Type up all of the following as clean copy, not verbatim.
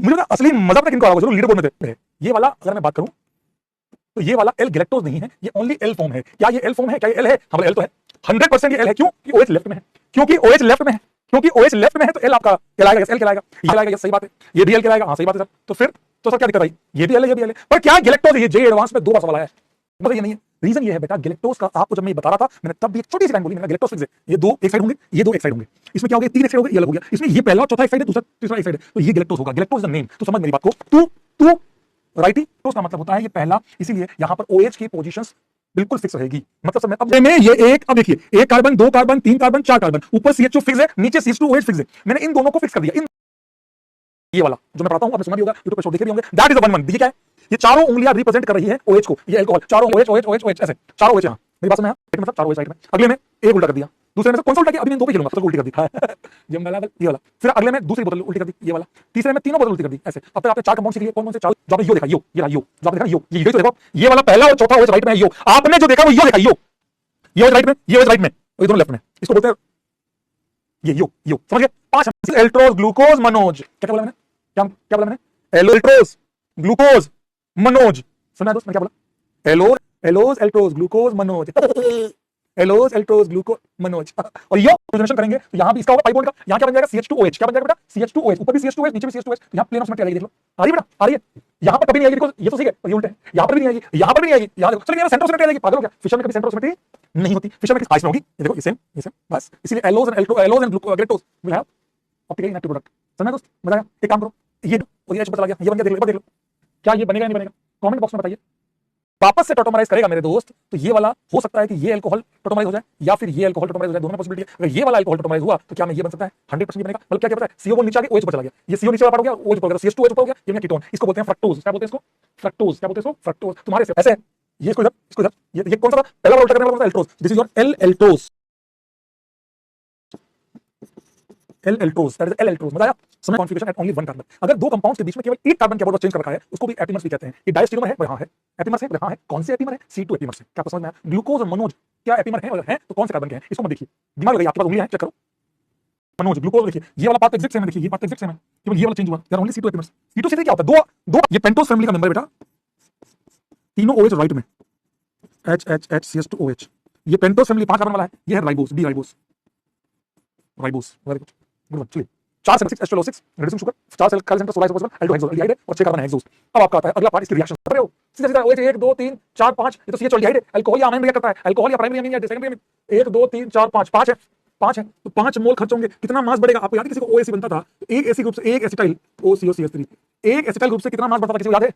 मुझे ना असली मजा पता किनको आया जरूर लीडर बोर्ड में थे। ये वाला अगर मैं बात करूं तो ये वाला एल गैलेक्टोज नहीं है, ये ओनली एल फॉर्म है। क्या ये एल फॉर्म है? क्या ये एल है? हमारा एल तो है 100% ये एल है। क्यों? कि ओएच लेफ्ट में है, क्योंकि ओएच लेफ्ट में है, क्योंकि ओएच लेफ्ट में है तो एल आपका कहलाएगा, एल कहलाएगा, ये कहलाएगा, सही बात है। ये भी एल कहलाएगा, हां सही बात है सर। तो फिर तो सर क्या दिक्कत आई? ये भी एल है, ये भी एल है, पर क्या गैलेक्टोज है? ये जे एडवांस में दो बार सवाल आया है, मतलब ये नहीं है। रीजन ये है बेटा, गैलेक्टोज का आपको जब मैं बता रहा था, मैंने तब भी एक छोटी सी लाइन बोली, मैंने गैलेक्टोज फिक्स है, ये दो एक साइड होंगे, ये दो एक साइड होंगे। इसमें क्या हो गया? तीन एक साइड हो गए, ये अलग हो गया। इसमें ये पहला चौथा एक साइड है, दूसरा तीसरा एक साइड है, तो ये गैलेक्टोज होगा। गैलेक्टोज इज द नेम, तो समझ मेरी बात को। तू राइटी तो उसका मतलब होता है ये पहला, इसीलिए यहां पर OH की पोजीशंस बिल्कुल फिक्स रहेगी। मतलब समय अब में ये एक, अब देखिए एक कार्बन, दो कार्बन, तीन कार्बन, चार कार्बन, ऊपर CH2 फिक्स है, नीचे CH2OH फिक्स है। मैंने इन दोनों को फिक्स कर दिया। इन ये वाला जो मैं पढ़ाता हूं आपने सुना भी होगा, यूट्यूब पे शो देखे भी होंगे, दैट इज द 1 1। ये क्या है? ये चारों उंगलियां रिप्रेजेंट कर रही है OH को, ये अल्कोहल, चारों OH ऐसे चारों OH। यहां मेरी बात में मतलब चारों OH साइड में। अगले में एक उल्टा कर दिया, दूसरे में से कौन सा उल्टा किया? अभी मैं दो पे खेलूंगा, तो उल्टी कर दी जब वाला ये वाला, फिर अगले में दूसरी बोतल उल्टी कर दी, ये वाला, तीसरे में तीनों बोतल उल्टी कर दी, ऐसे। अब तक आपने चार कंपाउंड सीख लिए, कौन से चार? जो आपने यो देखा, यो, ये रहा यो, जो आपने देखा यो, ये तो देखो, ये वाला पहला और चौथा OH राइट में है, यो आपने जो देखा वो यो देखा, यो ये OH राइट में, ये OH राइट में, और ये दोनों लेफ्ट में। इसको बोलते हैं ये यो, समझ गए? 5 एल्ट्रोज, ग्लूकोज, मनोज। क्या बोला मैंने? क्या बोला मैंने? एल्ट्रोज, ग्लूकोज, मनोज। सुना दोस्त, मैं क्या बोला? एलोज, एल्ट्रोज, ग्लूकोज, मनोज। एलोज, एल्ट्रोज, ग्लूकोज, मनोज। और यो रिजोनेशन करेंगे तो यहां भी इसका होगा पाई बॉन्ड का, यहां क्या बन जाएगा? CH2OH। क्या बन जाएगा बेटा? CH2OH, ऊपर भी CH2OH, नीचे भी CH2OH। तो यहां प्लेन ऑफ सिमेट्री आ रही है, देख लो, आ रही है बेटा, आ रही है। यहां पर कभी नहीं आएगी, बिकॉज़ ये तो ठीक है, और ये उल्टा है। यहां पर भी नहीं आएगी, यहां पर भी नहीं आएगी, यहां देखो, चलो ये सेंटर ऑफ सिमेट्री आ जाएगी। पागल हो क्या? फिशर में कभी सेंटर ऑफ सिमेट्री नहीं होती, फिशर में किस पाइस में होगी? ये देखो, ये सेम बस। इसीलिए allose and glucose will have optically inactive product. समझ दोस्त, मजा आया? एक काम करो, ये और ये चला गया, ये बन गया, देख लो क्या ये बनेगा नहीं बनेगा? कमेंट बॉक्स में बताइए। वापस से टोटोमराइज करेगा मेरे दोस्त, तो ये वाला हो सकता है कि ये अल्कोहल टोटोमराइज हो जाए, या फिर ये अल्कोहल टोटोमराइज हो जाए, दोनों में पॉसिबिलिटी है। अगर ये वाला अल्कोहल टोटोमराइज हुआ तो क्या मैं ये बन सकता है? 100% बनेगा। मतलब क्या पता है? CO नीचे आ गया, OH ऊपर चला गया, ये CO नीचे वाला पार्ट हो गया, OH ऊपर हो गया, CH2OH ऊपर हो गया, ये मेरा कीटोन। इसको बोलते हैं फ्रक्टोज। क्या बोलते हैं इसको? फ्रक्टोज। क्या बोलते हैं इसको? फ्रक्टोज। तुम्हारे से ऐसे ये इसको इधर, ये कौन सा था? पहला वाला उल्टा करने वाला कौन सा? Altrose. This is your altrose, altrose, that is altrose. मजा आया? समय कॉन्फिगरेशन एट ओनली 1 कार्बन। अगर दो कंपाउंड्स के बीच में केवल एक कार्बन के अबाउट चेंज कर रखा है, उसको भी एपिमर्स भी कहते हैं। ये डायस्टीरियोमर है, हां है, एपिमर्स है, हां है। कौन से एपिमर है? C2 एपिमर्स है। क्या समझ में आया? ग्लूकोज और मनोज क्या एपिमर है? अगर है तो कौन से कार्बन के हैं? इसको मत देखिए, दिमाग लगाइए, आपके पास उंगलियां हैं, चेक करो। मनोज, ग्लूकोज देखिए, ये वाला पार्ट एग्जैक्ट सेम है, देखिए ये पार्ट एग्जैक्ट सेम है, केवल ये वाला चेंज हुआ। There only C2 epimers. C2 से क्या होता है? दो ये पेंटोज फैमिली का मेंबर बेटा, तीनों OH राइट में, HCH2OH। ये पेंटोज फैमिली 5 कार्बन वाला है, ये है ribose, D ribose, ribose. Very good, चलिए 4 7 6 H12O6 रिड्यूसिंग शुगर, 4 सेल काले सेंटर 16 इसोफॉस्फेट एल्डिहाइड एल्डिहाइड है, और 6 कार्बन है एक्सोस। अब आपका आता है अगला पार्ट, इसकी रिएक्शन कर रहे हो सीधा सीधा OH 1 2 3 4 5, ये तो CH एल्डिहाइड है, अल्कोहल या अमाइन रिएक्ट करता है, अल्कोहल या प्राइमरी अमीन या सेकेंडरी अमीन। 1 2 3 4 5 5 है, 5 है, तो 5 मोल खर्च होंगे। कितना मास बढ़ेगा? आपको याद है किसी को OAC बनता था, एक एसी ग्रुप से एक एसिटाइल OCO-CH3, एक एसिटाइल ग्रुप से कितना मास बढ़ता था? किसी को याद है?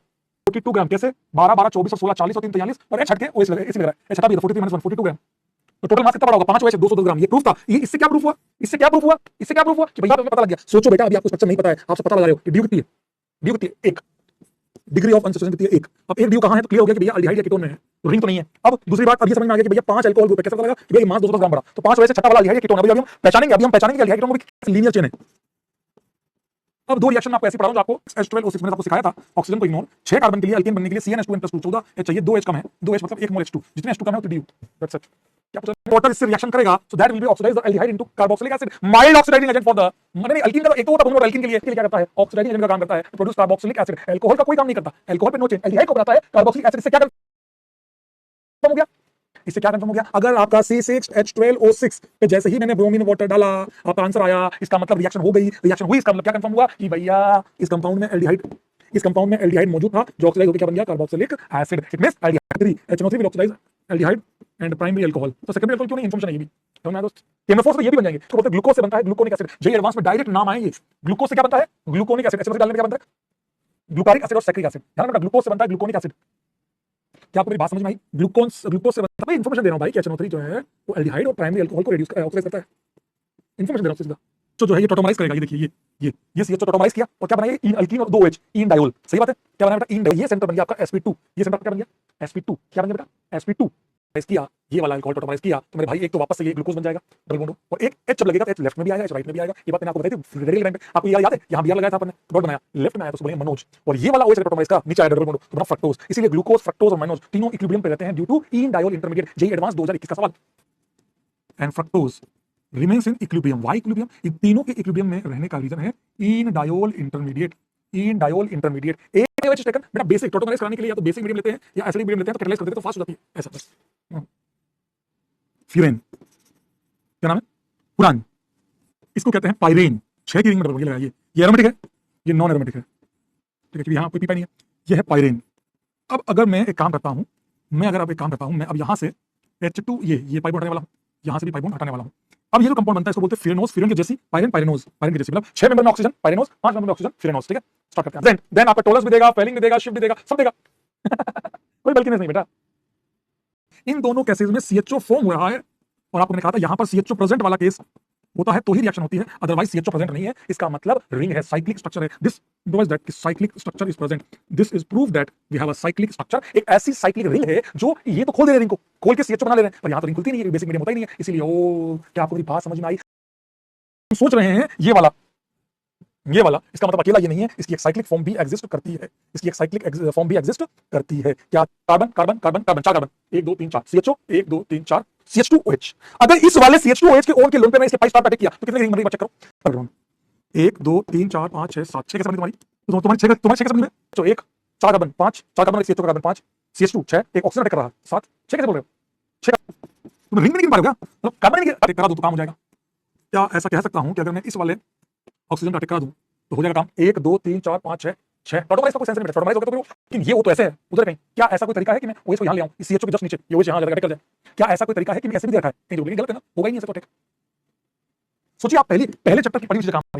42 ग्राम। कैसे? 12 12 24 और 16 40 और 3 43, और H हट के OH लगा, इसी में लग रहा है, H हटा भी 43 -1 42 ग्राम। तो टोटल मास कितना बड़ा होगा? 5 OH 210 ग्राम। ये प्रूफ था। ये इससे क्या प्रूफ हुआ? इससे क्या प्रूफ हुआ? इससे क्या प्रूफ हुआ कि भैया तुम्हें पता लग गया। सोचो बेटा, अभी आपको स्ट्रक्चर नहीं पता है, आप सब पता लगा रहे हो कि ड्यू कितनी है? ड्यू कितनी है? 1 डिग्री ऑफ अनसैचुरेशन कितनी है? 1। अब एक ड्यू कहां है? तो क्लियर हो गया कि भैया एल्डिहाइड या कीटोन में है, तो रिंग तो नहीं है। अब दूसरी बात, अब ये समझ में आ गया कि भैया 5 अल्कोहल ग्रुप है। कैसे पता लगा कि भैया मास 210 ग्राम बड़ा, तो 5 वजह से छठा वाला एल्डिहाइड या कीटोन। अभी हम पहचानेंगे कि एल्डिहाइड कीटोन भी लीनियर चेन है। अब दो रिएक्शन आपको ऐसे पढ़ा रहा हूं, आपको H12O6 मैंने आपको सिखाया था, ऑक्सीजन को इग्नोर। 6 कार्बन के लिए अल्केन बनने के लिए CnH2n+2 14 H चाहिए, 2 H कम है, 2 H मतलब 1 मोल H2, जितने H2 कम है उतने DU। That's it. क्या पूछा? वाटर इससे रिएक्शन करेगा, so that will be oxidise the aldehyde into carboxylic acid, mild oxidising agent for the, मतलब अल्कीन का एक तो होता है अल्कीन के लिए क्या करता है? ऑक्सीडाइजिंग एजेंट का काम करता है, प्रोड्यूस कार्बोक्सिलिक एसिड। अल्कोहल का कोई काम नहीं करता, अल्कोहल पे नो चेंज, एल्डिहाइड को बनाता है कार्बोक्सिलिक एसिड। से क्या कंफर्म हो गया? इससे क्या कंफर्म हो गया? अगर आपका C6H12O6 पे जैसे ही मैंने ब्रोमीन वाटर डाला, आपका आंसर आया, इसका मतलब रिएक्शन हो गई। रिएक्शन हुई, इसका मतलब क्या कंफर्म हुआ कि भैया इस कंपाउंड में एल्डिहाइड मौजूद था, जो ऑक्सीडाइज होकर क्या बन गया? Carboxylic acid. It means aldehyde HNO3 will oxidise aldehyde and primary alcohol. तो सेकेंडरी अल्कोहल क्यों नहीं? इंफॉर्मेशन है ये भी, समझ में आया दोस्त? केमोफोर्स ये भी बन जाएंगे, तो बोलते हैं ग्लूकोज से बनता है ग्लूकोनिक एसिड। जे एडवांस में डायरेक्ट नाम आएंगे। ग्लूकोज से क्या बनता है? Gluconic acid. HNO3 डालने में क्या बनता है? ग्लूकारिक एसिड और सैक्रिक एसिड। ध्यान रखना, ग्लूकोज से बनता है ग्लूकोनिक एसिड। क्या आपको मेरी बात समझ में आई? ग्लूकोज से बनता है। इंफॉर्मेशन दे रहा हूं भाई कि HNO3 जो है वो एल्डिहाइड और प्राइमरी अल्कोहल को रिड्यूस ऑक्सीडाइज करता है। इंफॉर्मेशन दे रहा हूं सीधा। तो जो है ये टोटोमराइज करेगा, ये देखिए ये CH टोटोमराइज किया और क्या बनाया? इन अल्कीन और 2 OH, इन डायोल। सही बात है? क्या बनाया बेटा? इन डायोल। ये सेंटर बन गया आपका sp2। ये सेंटर क्या बन गया? sp2। क्या बन गया बेटा? sp2 किया, ये वाला अल्कोहल टोटोमराइज किया, तो मेरे भाई एक तो वापस से ये ग्लूकोज बन जाएगा डबल बॉन्ड, और एक H जब लगेगा तो H लेफ्ट में भी आएगा, H राइट में भी आएगा। ये बात मैंने आपको बताई थी रेडियल टाइम पे, आपको याद है? यहां बियर लगाया था अपन ने, डॉट बनाया, लेफ्ट में आया तो उसको बोलेंगे मनोज, और ये वाला OH टोटोमराइज का नीचे आया डबल बॉन्ड, तो बना फ्रक्टोज। इसीलिए ग्लूकोज, फ्रक्टोज और मनोज तीनों इक्विलिब्रियम पे रहते हैं due to enediol intermediate. JEE advance 2021 का सवाल। And fructose remains in equilibrium. Why equilibrium? इन तीनों के इक्विलिब्रियम में रहने का रीजन है enediol intermediate. Enediol intermediate एक OH टेकन बेटा बेसिक टोटोमराइज कराने के लिए या तो बेसिक मीडियम लेते हैं या एसिडिक मीडियम लेते हैं तो कैटालाइज कर देते हैं तो फास्ट हो जाती है ऐसा बस। फ्यूरेन क्या नाम है पुरान, इसको कहते हैं पाइरेन। 6 की रिंग में डबल लगाइए, ये एरोमेटिक है ये नॉन एरोमेटिक है ठीक है क्योंकि यहाँ कोई पी नहीं है, ये है पाइरेन। अब अगर मैं एक काम करता हूँ मैं अब यहाँ से H2 ये पाई बॉन्ड हटाने वाला हूँ, यहाँ से भी पाई बॉन्ड हटाने वाला हूँ। अब ये जो कंपाउंड बनता है इसको बोलते हैं फिरेनोस, फिरेन के जैसी पाइरेन, पाइरेनोस पाइरेन के जैसी, मतलब 6 मेंबर में ऑक्सीजन पाइरेनोस, 5 मेंबर में ऑक्सीजन फिरेनोस। ठीक है स्टार्ट करते हैं। देन आपका टोलस भी देगा, फेलिंग भी देगा, शिफ्ट भी देगा, सब देगा कोई बल्कि नहीं बेटा। इन दोनों केसेस में CHO फॉर्म हो रहा है और आपको मैंने कहा था यहाँ पर CHO प्रेजेंट वाला केस होता है तो ही रिएक्शन होती है, अदरवाइज CHO प्रेजेंट नहीं है इसका मतलब रिंग है, साइक्लिक स्ट्रक्चर है। This proves that cyclic structure is present, this is prove that we have a cyclic structure. एक ऐसी साइक्लिक रिंग है जो ये तो खोल दे रहे हैं रिंग को, खोल के CHO बना ले रहे हैं, पर यहाँ तो रिंग खुलती नहीं है, बेसिक मीडियम होता ही नहीं है। इसीलिए ओ क्या आपको मेरी बात समझ में आई? सोच रहे हैं ये वाला इसका मतलब अकेला ये नहीं है, इसकी एक साइक्लिक फॉर्म भी एग्जिस्ट करती है, इसकी एक साइक्लिक फॉर्म भी एग्जिस्ट करती है। क्या? Carbon carbon carbon carbon, 4 carbon, 1 2 3 4 CHO, 1 2 3 4 CH2OH। अगर इस वाले CH2OH के ओन के लोन पे मैं इसके 5 स्टार अटैक किया तो कितने रिंग बन रही है चेक करो। 1 2 3 4 5 6 7 6 कैसे बनी तुम्हारी 6 कैसे बनी? तो 1 4 carbon 5 4 carbon CH2 carbon 5 CH2 6 एक ऑक्सीजन अटैक कर रहा है 7 6 कैसे बोल रहे हो? 6 तुम रिंग में नहीं बन पा रहे हो क्या? मतलब कार्बन नहीं अटैक करा दो तो काम हो जाएगा क्या? ऐसा कह सकता हूं कि अगर मैं इस वाले ऑक्सीजन का अटैक करा दूं तो हो जाएगा काम। 1 2 3 4 5 6 6 टोटोमराइज का कोई सेंस नहीं, टोटोमराइज होगा तो लेकिन ये वो तो ऐसे है उधर कहीं। क्या ऐसा कोई तरीका है कि मैं OH को यहां ले आऊं इस CHO के जस्ट नीचे, ये OH यहां जाकर अटैक कर जाए? क्या ऐसा कोई तरीका है कि मैं ऐसे भी रखा है कहीं जो गलत है ना, होगा ही नहीं ऐसा तो अटैक। सोचिए आप पहले चैप्टर की पढ़ी हुई चीजें काम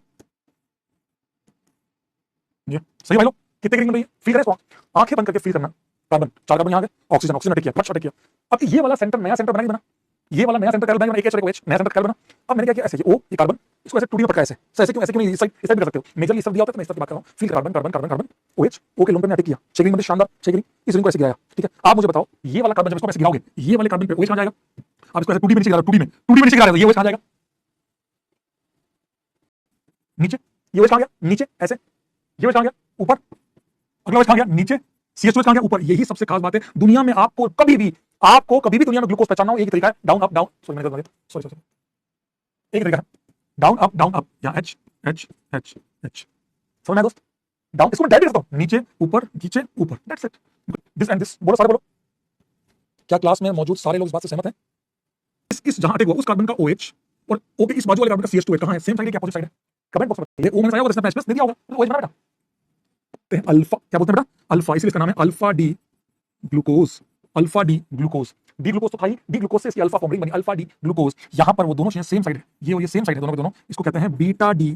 ये सही भाई लोग। कितने रिंग बन रही है? फील करें इसको, आंखें बंद करके फील करना। कार्बन 4 कार्बन यहां गए, ऑक्सीजन ऑक्सीजन अटैक किया, फट अटैक किया। अब ये वाला सेंटर नया सेंटर बना नहीं बना, ये वाला नया सेंटर कैल बना, एक H और एक OH नया सेंटर कैल बना। अब मैंने क्या किया, ऐसे ये O ये कार्बन इसको ऐसे 2D में पटका, ऐसे ऐसे क्यों नहीं इस साइड भी कर सकते हो, मेजरली इस तरफ दिया होता है तो मैं इस तरफ की बात कर रहा हूं। Feel carbon carbon carbon carbon OH O के लोन पे अटैक किया, 6 रिंग बन शानदार, 6 रिंग इस रिंग को ऐसे गिराया। ठीक है आप मुझे बताओ ये वाला कार्बन जब इसको ऐसे गिराओगे ये वाले कार्बन पे OH कहां जाएगा? आप इसको ऐसे 2D में नीचे गिरा रहे हो, 2D में नीचे गिरा रहे हो, ये OH कहां जाएगा? नीचे। ये OH कहां गया? नीचे। ऐसे ये OH कहां गया? ऊपर। अगला OH कहां गया? नीचे। CH2 कहां गया? ऊपर। यही सबसे खास बात है दुनिया में, आपको कभी भी दुनिया में ग्लूकोज पहचानना हो एक ही तरीका है, डाउन अप डाउन, सॉरी एक तरीका है डाउन अप या H H H H। समझ में दोस्त? डाउन इसको डायरेक्ट करता हूं, नीचे ऊपर that's it. This and this बोलो, सारे बोलो। क्या क्लास में मौजूद सारे लोग इस बात से सहमत हैं? इस जहां अटैक हुआ उस कार्बन का OH और O के इस बाजू वाले कार्बन का CH2 कहां है? सेम साइड है क्या अपोजिट साइड है? कमेंट बॉक्स में बताइए। O मैंने बताया होगा, इसने स्पेस दे दिया होगा, तो OH बना बेटा। अल्फा क्या बोलते हैं बेटा? अल्फा, इसलिए इसका नाम है alpha D glucose. Alpha D glucose, D glucose तो था ही, डी ग्लूकोज से इसकी अल्फा फॉर्म रिंग बनी, अल्फा डी ग्लूकोज। यहां पर वो दोनों चीजें सेम साइड है, ये और ये सेम साइड है दोनों के दोनों, इसको कहते हैं beta D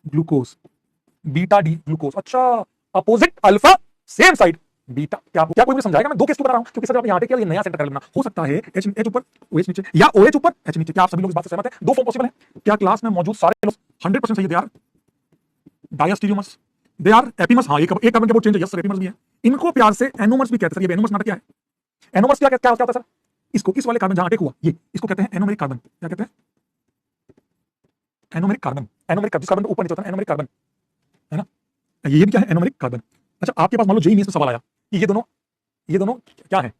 glucose. Beta D glucose, अच्छा opposite alpha same side beta. क्या कोई मुझे समझाएगा? मैं 2 केस क्यों बता रहा हूं? क्योंकि सर आप यहां पे क्या ये नया सेंटर कर लेना हो सकता है, H ऊपर OH नीचे या OH ऊपर H नीचे। क्या आप सभी लोग इस बात से सहमत हैं? 2 फॉर्म पॉसिबल है। क्या क्लास में मौजूद सारे लोग 100% सही है? They are diastereomers, they are epimers. हां एक कार्बन के बोर्ड चेंज है, यस सर एपिमर्स भी है। इनको प्यार से एनोमर्स भी कहते हैं सर। ये एनोमर्स नाटक क्या है? एनोमर्स क्या होता है सर? इसको इस वाले कार्बन जहां अटैक हुआ ये इसको कहते हैं एनोमेरिक कार्बन। क्या कहते हैं? Anomeric carbon. एनोमेरिक जिस कार्बन ऊपर नीचे होता है एनोमेरिक कार्बन, है ना? ये भी क्या है? Anomeric carbon. अच्छा आपके पास मान लो जेईई में सवाल आया कि ये दोनों क्या है?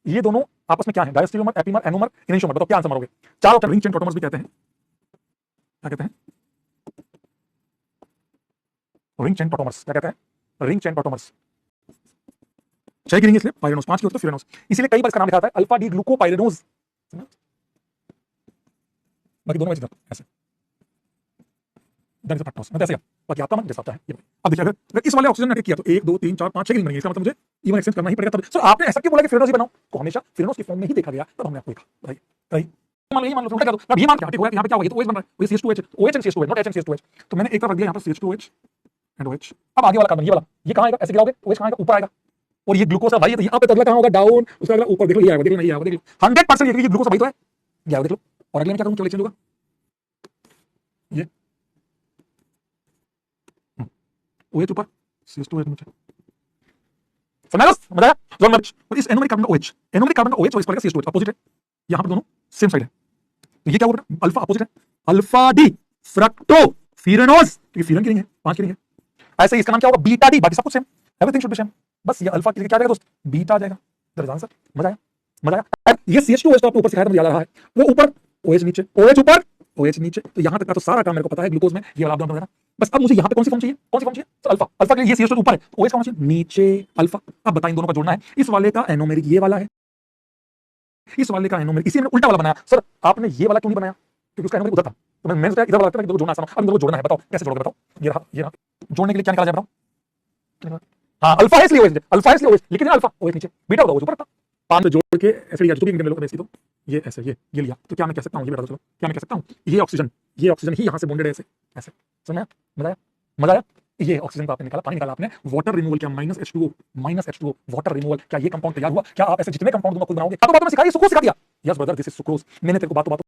ये दोनों आपस में क्या है? Diastereomer, epimer, anomer, enantiomer. बताओ क्या आंसर मारोगे? 4 ऑप्शन, रिंग चेन टोटोमर्स भी कहते हैं। क्या कहते हैं? Ring chain tautomers. क्या कहते हैं? Ring chain tautomers. 6 की रिंग इसलिए पाइरेनोस, 5 की होती है फिरेनोस, इसीलिए कई बार इसका नाम लिखा था अल्फा डी ग्लूकोपाइरेनोस। बाकी दोनों में ऐसे मैं ऐसे बाकी आपका मन जैसा आता है। अब देखिए अगर इस वाले ऑक्सीजन ने अटैक किया तो 1 2 3 4 5 6 की रिंग बनेगी, इसका मतलब मुझे इवन एक्सचेंज करना ही पड़ेगा। तब सर आपने ऐसा क्यों बोला कि फिरेनोस ही बनाओ? को हमेशा फिरेनोस की फॉर्म में ही देखा गया, तब हमने आपको देखा। राइट मान लो उल्टा कर दो, अब ये मान क्या ठीक है, यहां पे क्या होगा? ये तो OH बन रहा है, ये CH2OH, OH and CH2OH, not H and CH2OH। तो मैंने एक तरफ रख दिया यहां पर CH2OH एंड OH। अब आगे वाला कार्बन ये वाला, ये कहां आएगा? ऐसे गिराओगे OH कहां आएगा? ऊपर आएगा। और ये ग्लूकोज है भाई, तो यहां पे अगला कहां होगा? डाउन, उसका अगला ऊपर। देखो ये आएगा, देख लो, नहीं आएगा, देख लो 100% ये ग्लूकोज भाई तो है, ये आएगा देख लो। और अगले में क्या करूं? चेंज होगा ये OH ऊपर CH2OH नीचे। समझ आया? Zone match. और इस एनोमेरिक कार्बन का OH, एनोमेरिक कार्बन का OH और इस पर का CH2OH अपोजिट है, यहां पर दोनों सेम साइड है, तो ये क्या होगा? अल्फा अपोजिट है, अल्फा डी फ्रक्टोफिरेनोस, तो फिरन की रिंग है, 5 की रिंग है। ऐसे इसका नाम क्या होगा? Beta D. बाकी सब कुछ same, everything should be same, बस ये अल्फा की क्या आ जाएगा दोस्त? बीटा आ जाएगा। That is answer. मजा आया? ये CH2OH तो आपको ऊपर सिखाया था, मुझे याद आ रहा है, वो ऊपर OH नीचे, OH ऊपर OH नीचे। तो यहां तक का तो सारा काम मेरे को पता है ग्लूकोज में, ये वाला आप दोनों बस अब मुझे यहाँ पे कौन सी फॉर्म चाहिए, कौन सी फॉर्म चाहिए, तो अल्फा, अल्फा के लिए ये CH2 ऊपर है, तो OH का होना चाहिए नीचे अल्फा। अब बताएं, इन दोनों का जोड़ना है, इस वाले का एनोमेरिक ये वाला है, इस वाले का एनोमेरिक, इसी में उल्टा वाला बनाया। सर आपने ये वाला क्यों नहीं बनाया, क्योंकि उसका एनोमेरिक उधर था, तो मैं सोचा इधर वाला था, इधर जोड़ना आसान है। अब इधर जोड़ना है, बताओ कैसे जोड़ोगे, बताओ। ये रहा, ये रहा, जोड़ने के लिए क्या निकाला जाए बताओ। हाँ अल्फा है इसलिए OH, अल्फा है इसलिए OH, लेकिन अल्फा OH नीचे, बीटा होगा OH ऊपर था। 5 से जोड़ के ऐसे लिया, जो भी लोग ऐसे, तो ये ऐसे, ये लिया, तो क्या मैं कह सकता हूँ, ये बता दो चलो, क्या मैं कह सकता हूँ, ये ऑक्सीजन ही यहाँ से बॉन्डेड है ऐसे, ऐसे। समझ में आया? मजा आया, मजा आया। ये ऑक्सीजन को आपने निकाला, पानी निकाला आपने, वाटर रिमूवल क्या, -H2O, वाटर रिमूवल, क्या ये कंपाउंड तैयार हुआ? क्या आप ऐसे जितने कंपाउंड दूंगा खुद बनाओगे? बातों बातों में सिखाइए, सुक्रोज सिखा दिया। Yes brother, this is sucrose. मैंने तेरे को बातों बातों